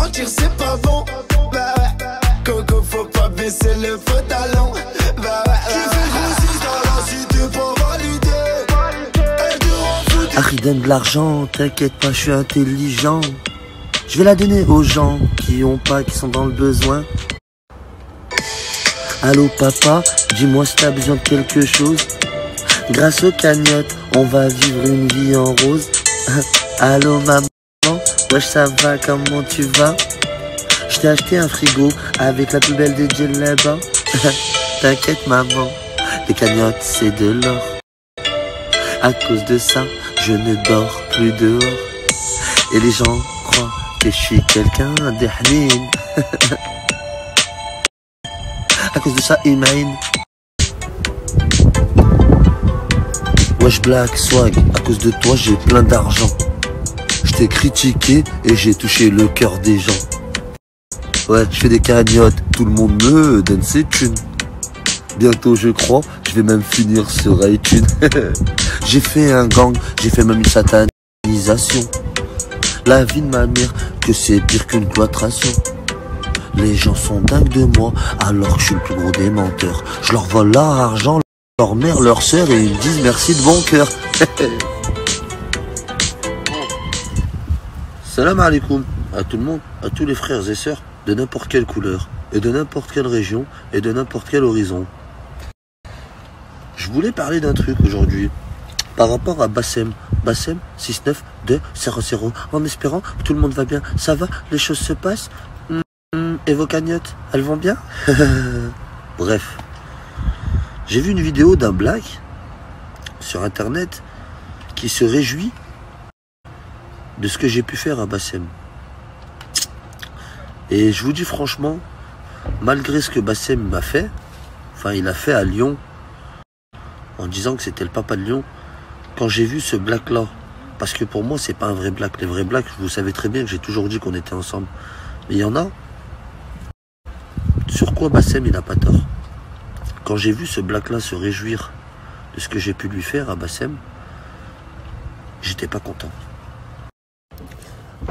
partir c'est pas bon. Bah ouais, Coco faut pas baisser le pantalon. Bah ouais, tu fais grossiste dans la cité pour valider. Harry donne de l'argent, t'inquiète pas, je suis intelligent. Je vais la donner aux gens qui ont pas, qui sont dans le besoin. Allô papa, dis-moi si t'as besoin de quelque chose. Grâce aux cagnottes, on va vivre une vie en rose. Allô maman, wesh ça va, comment tu vas? Je t'ai acheté un frigo avec la plus belle des djellabas. T'inquiète maman, les cagnottes c'est de l'or. À cause de ça, je ne dors plus dehors. Et les gens croient que je suis quelqu'un d'Ahlin. À cause de ça, ils m'haïnent. Wesh Black Swag, à cause de toi j'ai plein d'argent. Je t'ai critiqué et j'ai touché le cœur des gens. Ouais, je fais des cagnottes, tout le monde me donne ses thunes. Bientôt je crois, je vais même finir sur iTunes. J'ai fait un gang, j'ai fait même une satanisation. La vie de ma mère, que c'est pire qu'une cloîtration. Les gens sont dingues de moi, alors que je suis le plus gros des menteurs. Je leur vole leur argent, leur mère, leur sœur, et ils me disent merci de bon cœur. Salam alaikum à tout le monde, à tous les frères et sœurs de n'importe quelle couleur, et de n'importe quelle région, et de n'importe quel horizon. Je voulais parler d'un truc aujourd'hui, par rapport à Bassem. Bassem 69200, en espérant que tout le monde va bien. Ça va, les choses se passent. Et vos cagnottes, elles vont bien? Bref, j'ai vu une vidéo d'un black sur internet qui se réjouit de ce que j'ai pu faire à Bassem. Et je vous dis franchement, malgré ce que Bassem m'a fait, enfin il a fait à Lyon, en disant que c'était le papa de Lyon, quand j'ai vu ce black là, parce que pour moi c'est pas un vrai black, les vrais blacks, vous savez très bien que j'ai toujours dit qu'on était ensemble, mais il y en a sur quoi Bassem il n'a pas tort. Quand j'ai vu ce black là se réjouir de ce que j'ai pu lui faire à Bassem, j'étais pas content.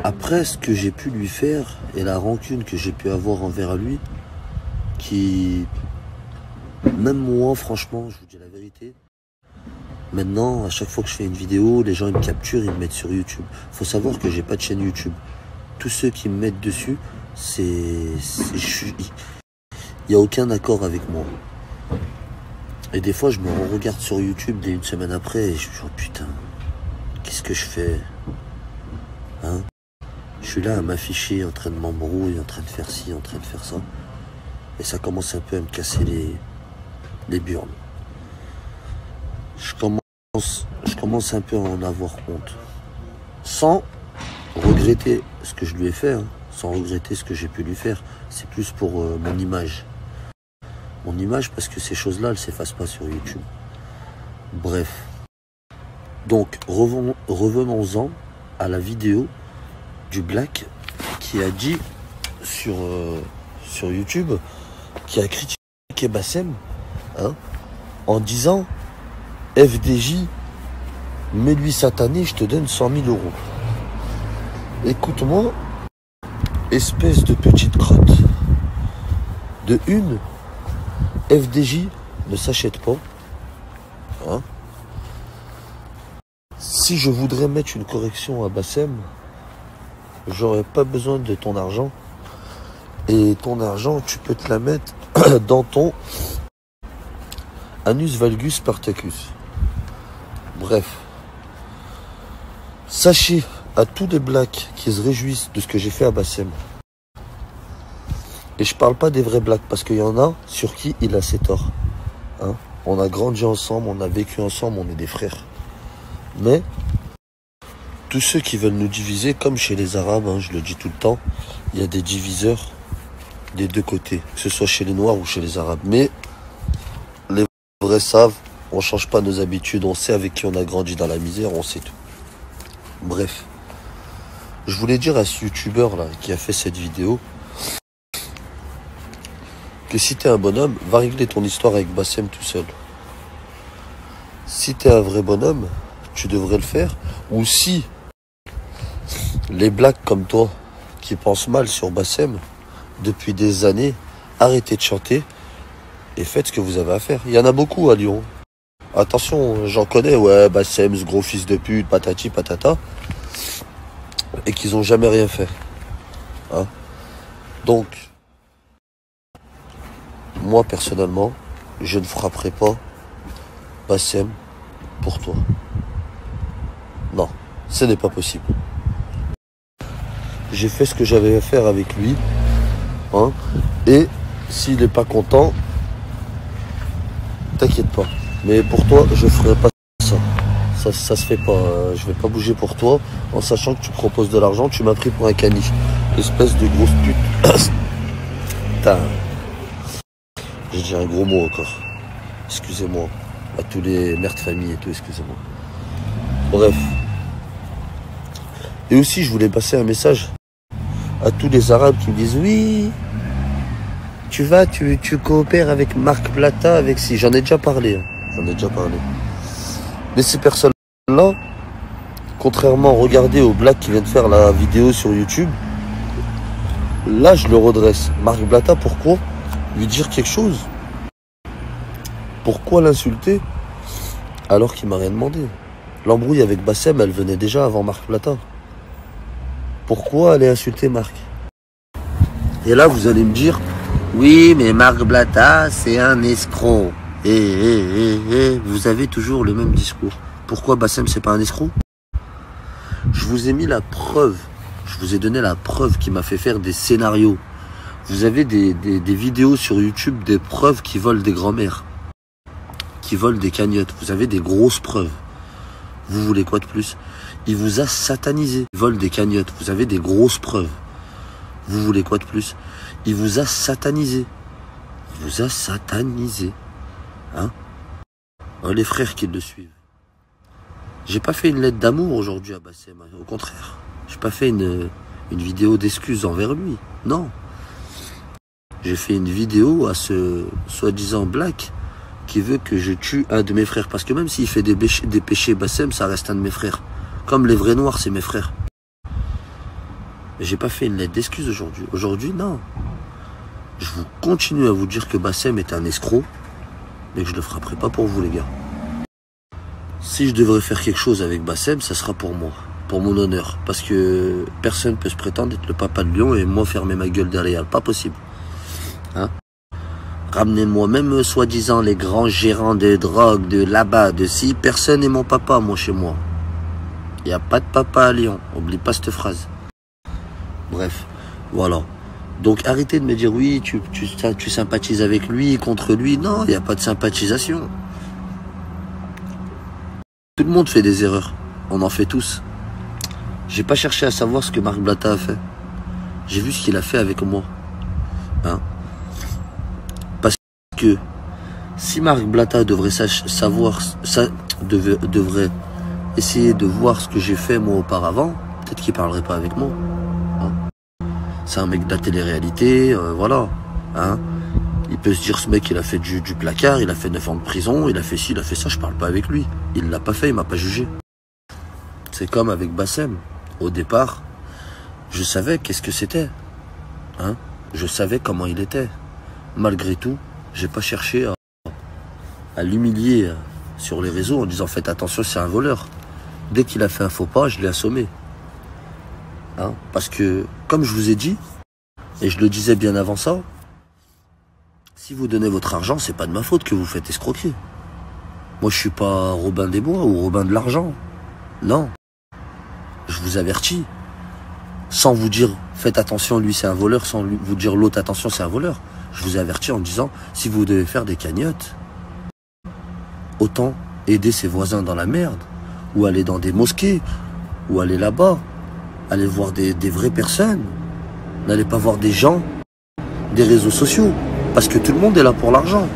Après ce que j'ai pu lui faire et la rancune que j'ai pu avoir envers lui, qui, même moi franchement, je vous dis la vérité, maintenant à chaque fois que je fais une vidéo, les gens ils me capturent, ils me mettent sur YouTube. Faut savoir que j'ai pas de chaîne YouTube. Tous ceux qui me mettent dessus, il n'y a aucun accord avec moi. Et des fois, je me regarde sur YouTube dès une semaine après et je me dis, oh putain, qu'est-ce que je fais? Hein? Je suis là à m'afficher, en train de m'embrouiller, en train de faire ci, en train de faire ça. Et ça commence un peu à me casser les burnes. Je commence un peu à en avoir honte. Sans regretter ce que je lui ai fait, hein. Sans regretter ce que j'ai pu lui faire. C'est plus pour mon image. Mon image, parce que ces choses-là, elles ne s'effacent pas sur YouTube. Bref. Donc, revenons-en à la vidéo du Black qui a dit sur YouTube, qui a critiqué Bassem, hein, en disant « FDJ, mets-lui satané, je te donne 100 000 €. » Écoute-moi, espèce de petite crotte. De une, FDJ ne s'achète pas. Hein? Si je voudrais mettre une correction à Bassem, j'aurais pas besoin de ton argent. Et ton argent, tu peux te la mettre dans ton anus valgus spartacus. Bref. Sachez à tous les blacks qui se réjouissent de ce que j'ai fait à Bassem. Et je parle pas des vrais blacks, parce qu'il y en a sur qui il a ses torts. Hein? On a grandi ensemble, on a vécu ensemble, on est des frères. Mais tous ceux qui veulent nous diviser, comme chez les Arabes, hein, je le dis tout le temps, il y a des diviseurs des deux côtés, que ce soit chez les Noirs ou chez les Arabes. Mais les vrais savent, on change pas nos habitudes, on sait avec qui on a grandi dans la misère, on sait tout. Bref, je voulais dire à ce youtubeur là qui a fait cette vidéo que si t'es un bonhomme, va régler ton histoire avec Bassem tout seul. Si t'es un vrai bonhomme, tu devrais le faire. Ou si les blacks comme toi, qui pensent mal sur Bassem depuis des années, arrêtez de chanter et faites ce que vous avez à faire. Il y en a beaucoup à Lyon. Attention, j'en connais, ouais, Bassem, ce gros fils de pute, patati patata, et qu'ils ont jamais rien fait. Hein? Donc, moi personnellement, je ne frapperai pas Bassem pour toi. Non, ce n'est pas possible. J'ai fait ce que j'avais à faire avec lui. Hein, et s'il n'est pas content, t'inquiète pas. Mais pour toi, je ferai pas ça. Ça se fait pas. Je vais pas bouger pour toi en sachant que tu proposes de l'argent. Tu m'as pris pour un caniche. Espèce de grosse pute. Putain. J'ai dit un gros mot encore. Excusez-moi. À tous les mères de famille et tout, excusez-moi. Bref. Et aussi, je voulais passer un message à tous les Arabes qui me disent oui, tu coopères avec Marc Blatta, avec si. J'en ai déjà parlé. Hein. J'en ai déjà parlé. Mais ces personnes-là, contrairement, regardez au Black qui vient de faire la vidéo sur YouTube, là, je le redresse. Marc Blatta, pourquoi lui dire quelque chose? Pourquoi l'insulter alors qu'il m'a rien demandé? L'embrouille avec Bassem, elle venait déjà avant Marc Blatta. Pourquoi aller insulter Marc? Et là, vous allez me dire, oui, mais Marc Blatta, c'est un escroc. Vous avez toujours le même discours. Pourquoi Bassem, c'est pas un escroc? Je vous ai mis la preuve. Je vous ai donné la preuve qui m'a fait faire des scénarios. Vous avez des vidéos sur YouTube, des preuves qui volent des grands-mères, qui volent des cagnottes. Vous avez des grosses preuves. Vous voulez quoi de plus? Il vous a satanisé. Il vole des cagnottes. Vous avez des grosses preuves. Vous voulez quoi de plus? Il vous a satanisé. Il vous a satanisé. Hein? Oh, les frères qui le suivent. J'ai pas fait une lettre d'amour aujourd'hui à Bassem. Au contraire. J'ai pas fait une vidéo d'excuses envers lui. Non. J'ai fait une vidéo à ce soi-disant Black qui veut que je tue un de mes frères. Parce que même s'il fait des péchés, Bassem, ça reste un de mes frères. Comme les vrais noirs, c'est mes frères. Mais j'ai pas fait une lettre d'excuse aujourd'hui. Aujourd'hui, non. Je vous continue à vous dire que Bassem est un escroc, mais que je le frapperai pas pour vous, les gars. Si je devrais faire quelque chose avec Bassem, ça sera pour moi. Pour mon honneur. Parce que personne peut se prétendre être le papa de Lyon et moi fermer ma gueule derrière. Pas possible. Hein? Ramenez-moi, même soi-disant les grands gérants de drogue, de là-bas, de si, personne n'est mon papa, moi, chez moi. Il n'y a pas de papa à Lyon. Oublie pas cette phrase. Bref, voilà. Donc arrêtez de me dire oui, tu sympathises avec lui, contre lui. Non, il n'y a pas de sympathisation. Tout le monde fait des erreurs. On en fait tous. J'ai pas cherché à savoir ce que Marc Blatta a fait. J'ai vu ce qu'il a fait avec moi. Hein? Parce que si Marc Blatta devrait savoir, devrait essayer de voir ce que j'ai fait moi auparavant, peut-être qu'il parlerait pas avec moi. Hein? C'est un mec de la télé-réalité, voilà. Hein? Il peut se dire, ce mec, il a fait du placard, il a fait 9 ans de prison, il a fait ci, il a fait ça, je parle pas avec lui. Il l'a pas fait, il m'a pas jugé. C'est comme avec Bassem. Au départ, je savais qu'est-ce que c'était. Hein? Je savais comment il était. Malgré tout, j'ai pas cherché à l'humilier sur les réseaux en disant, faites attention, c'est un voleur. Dès qu'il a fait un faux pas, je l'ai assommé. Hein? Parce que, comme je vous ai dit, et je le disais bien avant ça, si vous donnez votre argent, c'est pas de ma faute que vous faites escroquer. Moi, je suis pas Robin des Bois ou Robin de l'argent. Non. Je vous avertis. Sans vous dire, faites attention, lui c'est un voleur, sans vous dire l'autre, attention, c'est un voleur. Je vous ai averti en disant, si vous devez faire des cagnottes, autant aider ses voisins dans la merde, ou aller dans des mosquées, ou aller là-bas, aller voir des vraies personnes. N'allez pas voir des gens, des réseaux sociaux, parce que tout le monde est là pour l'argent.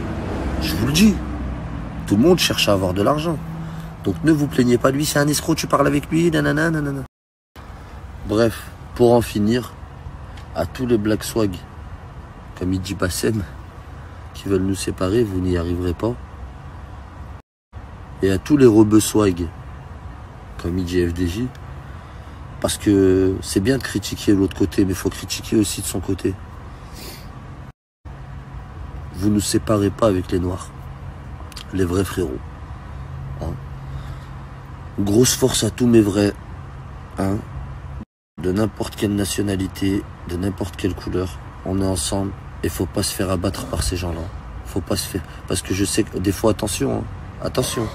Je vous le dis. Tout le monde cherche à avoir de l'argent. Donc ne vous plaignez pas, lui c'est un escroc, tu parles avec lui, nanana, nanana. Bref, pour en finir, à tous les Black Swag, comme il dit Bassem, qui veulent nous séparer, vous n'y arriverez pas. Et à tous les rebeux Swag, comme il dit FDJ, Parce que c'est bien de critiquer l'autre côté, mais il faut critiquer aussi de son côté. Vous ne séparez pas avec les noirs. Les vrais frérots. Hein. Grosse force à tous mes vrais. Hein. De n'importe quelle nationalité, de n'importe quelle couleur. On est ensemble et faut pas se faire abattre par ces gens-là. Faut pas se faire... Parce que je sais que des fois, attention, hein, attention.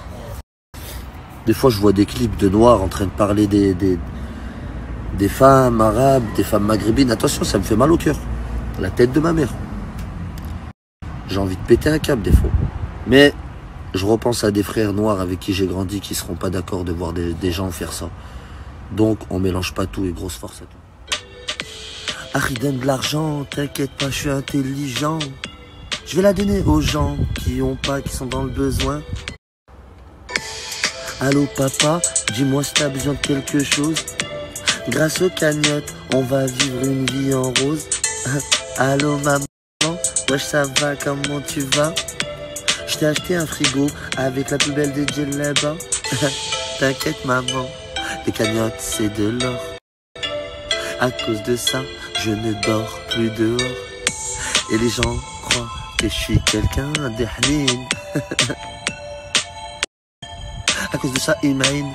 Des fois, je vois des clips de noirs en train de parler des femmes arabes, des femmes maghrébines. Attention, ça me fait mal au cœur. La tête de ma mère. J'ai envie de péter un câble des fois. Mais je repense à des frères noirs avec qui j'ai grandi qui seront pas d'accord de voir des gens faire ça. Donc, on mélange pas tout et grosse force à tout. Harry, donne de l'argent, t'inquiète pas, je suis intelligent. Je vais la donner aux gens qui sont dans le besoin. Allô papa, dis-moi si t'as besoin de quelque chose. Grâce aux cagnottes, on va vivre une vie en rose. Allô maman, wesh ça va, comment tu vas? Je t'ai acheté un frigo avec la plus belle des djellabas. T'inquiète maman, les cagnottes c'est de l'or. À cause de ça, je ne dors plus dehors. Et les gens croient que je suis quelqu'un d'Ahlin. À cause de ça, ils m'haïnent.